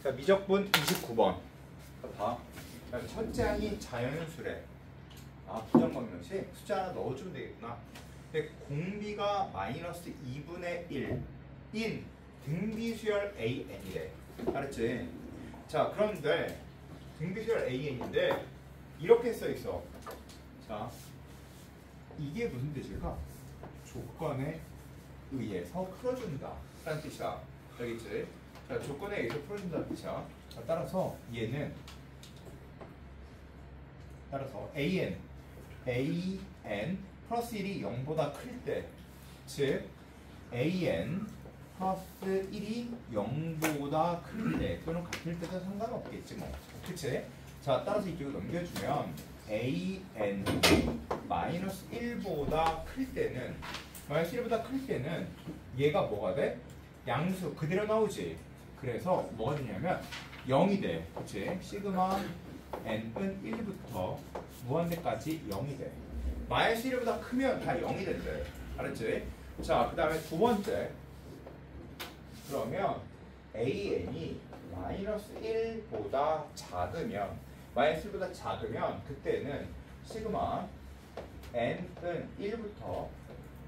자, 미적분 29번. 봐. 첫째 항이 자연수래. 부정방정식 숫자 하나 넣어주면 되겠구나. 근데 공비가 마이너스 2분의 1인 등비수열 AN이래. 알았지? 자, 그런데 등비수열 AN인데 이렇게 써있어. 자, 이게 무슨 뜻일까? 조건에 의해서 풀어준다 라는 뜻이야. 알겠지? 자, 조건에 의해서 풀어준다는 뜻이야. 자, 따라서 얘는 AN 플러스 1이 0보다 클 때, 즉 AN 플러스 1이 0보다 클 때 또는 같을 때도 상관없겠지 뭐. 그치? 자, 따라서 이쪽으로 넘겨주면 AN 마이너스 1보다 클 때는 얘가 뭐가 돼? 양수 그대로 나오지. 그래서 뭐가 되냐면 0이 돼. 그치? 시그마 n은 1부터 무한대까지 0이 돼. 마이너스 1보다 크면 다 0이 된대. 알았지? 자, 그 다음에 두 번째. 그러면 AN이 마이너스 1보다 작으면 그때는 시그마 n은 1부터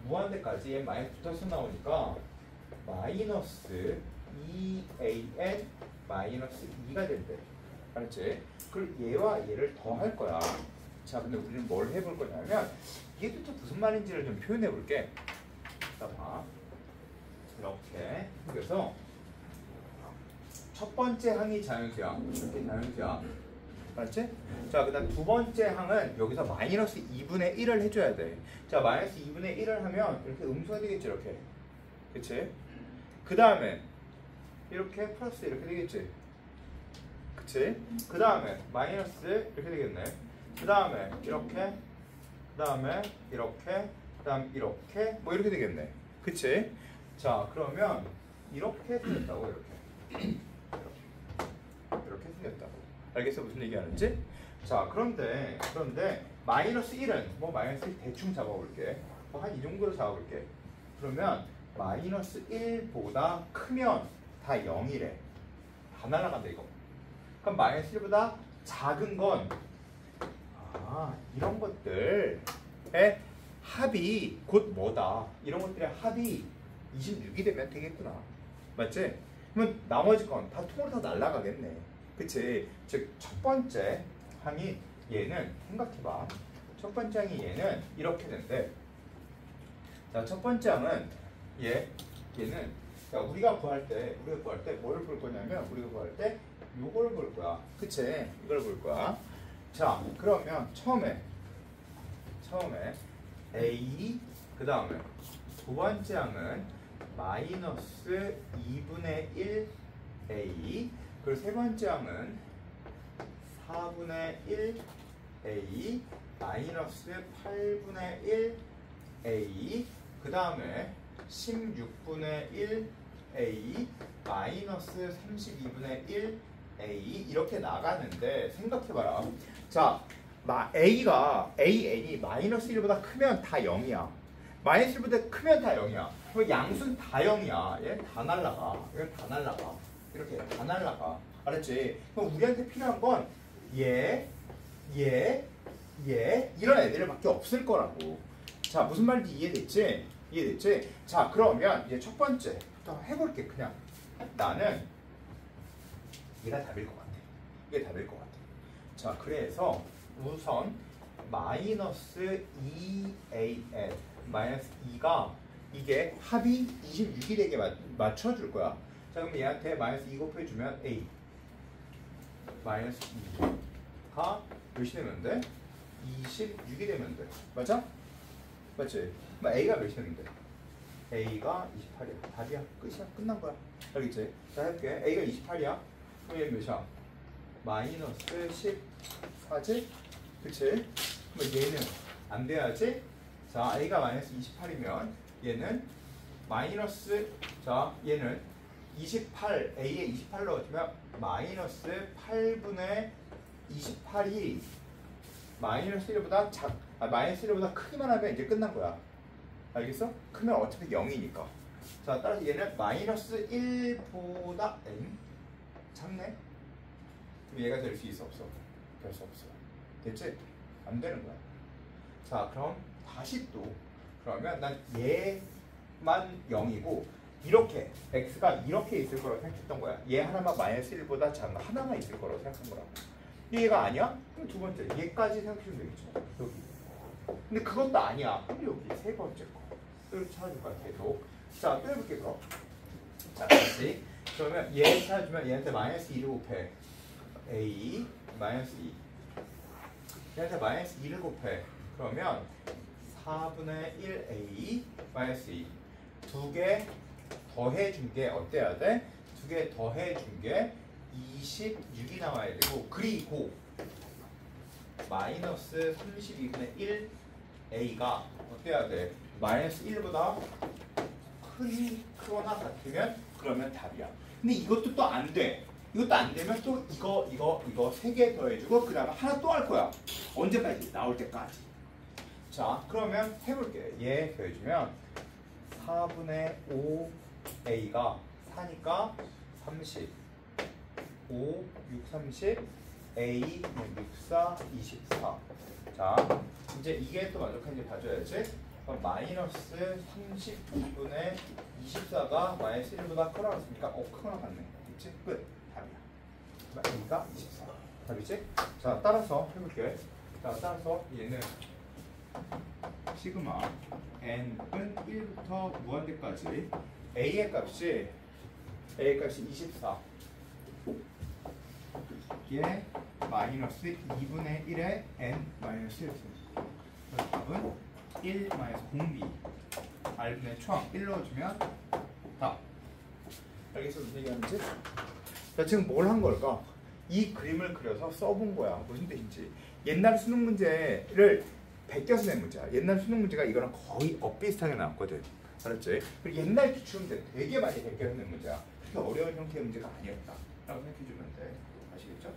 무한대까지 마이너스 붙어서 나오니까 마이너스 2an 마이너스 2가 된대. 알았지? 그리고 얘와 얘를 더 할 거야. 자, 근데 우리는 뭘 해볼 거냐면 이게 또 무슨 말인지를 좀 표현해 볼게. 자, 봐. 이렇게. 그래서 첫 번째 항이 자연수야. 이렇게 자연수야. 알았지? 자, 그 다음 두 번째 항은 여기서 마이너스 2분의 1을 해줘야 돼. 자, 마이너스 2분의 1을 하면 이렇게 음수가 되겠지, 이렇게. 그치? 그 다음에 이렇게 플러스 이렇게 되겠지. 그치? 그 다음에 마이너스 이렇게 되겠네. 그 다음에 이렇게, 그 다음에 이렇게, 그 다음 이렇게, 뭐 이렇게 되겠네. 그치? 자, 그러면 이렇게 생겼다고, 이렇게 생겼다고. 알겠어? 무슨 얘기하는지? 자, 그런데 마이너스 1은 뭐 마이너스 1 대충 잡아볼게. 뭐 한 이 정도로 잡아볼게. 그러면 마이너스 1보다 크면 다 0이래. 다 날아간다 이거. 그럼 마이너스 1보다 작은 건 이런 것들의 합이 곧 뭐다. 이런 것들의 합이 26이 되면 되겠구나. 맞지? 그러면 나머지 건 다 통으로 다 날아가겠네. 그치? 즉 첫 번째 항이 얘는 생각해봐. 첫 번째 항이 얘는 이렇게 된대. 자, 첫 번째 항은 얘는 자, 우리가 구할 때 뭐를 볼 거냐면 우리가 구할 때 요걸 볼 거야. 그치? 이걸 볼 거야. 자, 그러면 처음에 A 그 다음에 두 번째 항은 마이너스 2분의 1 A 그리고 세 번째 항은 4분의 1 A 마이너스 8분의 1 A 그 다음에 16분의 1 A 마이너스 32분의 1 A 이렇게 나가는데 생각해봐라. 자, AN이 마이너스 1보다 크면 다 0이야. 마이너스 1보다 크면 다 0이야. 그럼 양수는 다 0이야. 얘 다 날라가. 이건 다 날라가. 이렇게 다 날라가. 알았지? 그럼 우리한테 필요한 건 얘 이런 애들밖에 없을 거라고. 자, 무슨 말인지 이해됐지? 자, 그러면 이제 첫 번째부터 해볼게. 그냥 나는 얘가 답일 것 같아. 이게 답일 것 같아. 자, 그래서 우선 마이너스 2an 마이너스 2가 이게 합이 26이 되게 맞춰줄 거야. 자, 그럼 얘한테 마이너스 2 곱해주면 a 마이너스 2가 몇이 되면 돼? 26이 되면 돼. 맞아? 맞지? 그럼 a가 몇이 되면 돼? a가 28이야. 답이야. 끝이야. 끝난 거야. 알겠지? 자, 해볼게. a가 28이야. 그럼 얘 몇이야? 마이너스 14지? 그치? 그럼 얘는 안 돼야지? 자, a가 마이너스 28이면 얘는 마이너스, 자, 얘는 28, a에 28 넣어주면 마이너스 8분의 28이 마이너스 1보다 마이너스 1보다 크기만 하면 이제 끝난 거야. 알겠어? 크면 어차피 0이니까. 자, 따라서 얘는 마이너스 1보다 작네? 그럼 얘가 될 수 있어 없어? 될 수 없어. 됐지? 안 되는 거야. 자 그럼 다시 또 그러면 난 얘만 0이고 이렇게 x가 이렇게 있을 거라고 생각했던 거야. 얘 하나만 마이너스 1보다 작은 하나만 있을 거라고 생각한 거라고. 얘가 아니야? 그럼 두 번째 얘까지 생각하시면 되겠죠. 여기. 근데 그것도 아니야. 그럼 여기 세 번째 거. 이렇게 찾아줄 거야 계속. 자 또 해볼게 그럼. 자 다시. 그러면 얘 찾아주면 얘한테 마이너스 2를 곱해. a 마이너스 2. 얘한테 마이너스 2를 곱해. 그러면 4분의 1a 마이너스 2. 두 개 더해준 게 어때야 돼? 두 개 더해준 게 26이 나와야 되고 그리고 마이너스 32분의 1 a가 어때야 돼? 마이너스 1보다 크거나 같으면 그러면 답이야. 근데 이것도 또 안 돼. 이것도 안 되면 또 이거 세 개 더해주고 그 다음에 하나 또 할 거야. 언제까지? 나올 때까지. 자 그러면 해볼게. 얘 더해주면 4분의 5 a가 4니까 30 5, 6, 30 a, 6, 4, 24. 자 이제 이게 또 만족한지 봐줘야지. 그럼 마이너스 32분의 24가 마이너스 1보다 크거나 같으니까 크거나 같네. 그치? 끝. 답이야. a가 24. 답이지? 자 따라서 해볼게. 자 따라서 얘는 시그마 n은 1부터 무한대까지 a의 값이 24 이게 마이너스 2분의 1의 n 마이너스 1. 그래서 답은 1 마이너스 공비 r분의 총 1 넣어주면 답. 알겠어? 무슨 얘기하는지? 자 지금 뭘 한 걸까? 이 그림을 그려서 써본 거야. 무슨 뜻인지. 옛날 수능 문제를 베껴서 낸 문제야. 옛날 수능 문제가 이거랑 거의 엇비슷하게 나왔거든. 알았지? 그리고 옛날 기출문제 되게 많이 베껴서 낸 문제야. 그렇게 어려운 형태의 문제가 아니었다 라고 생각해주면 돼. 아시겠죠?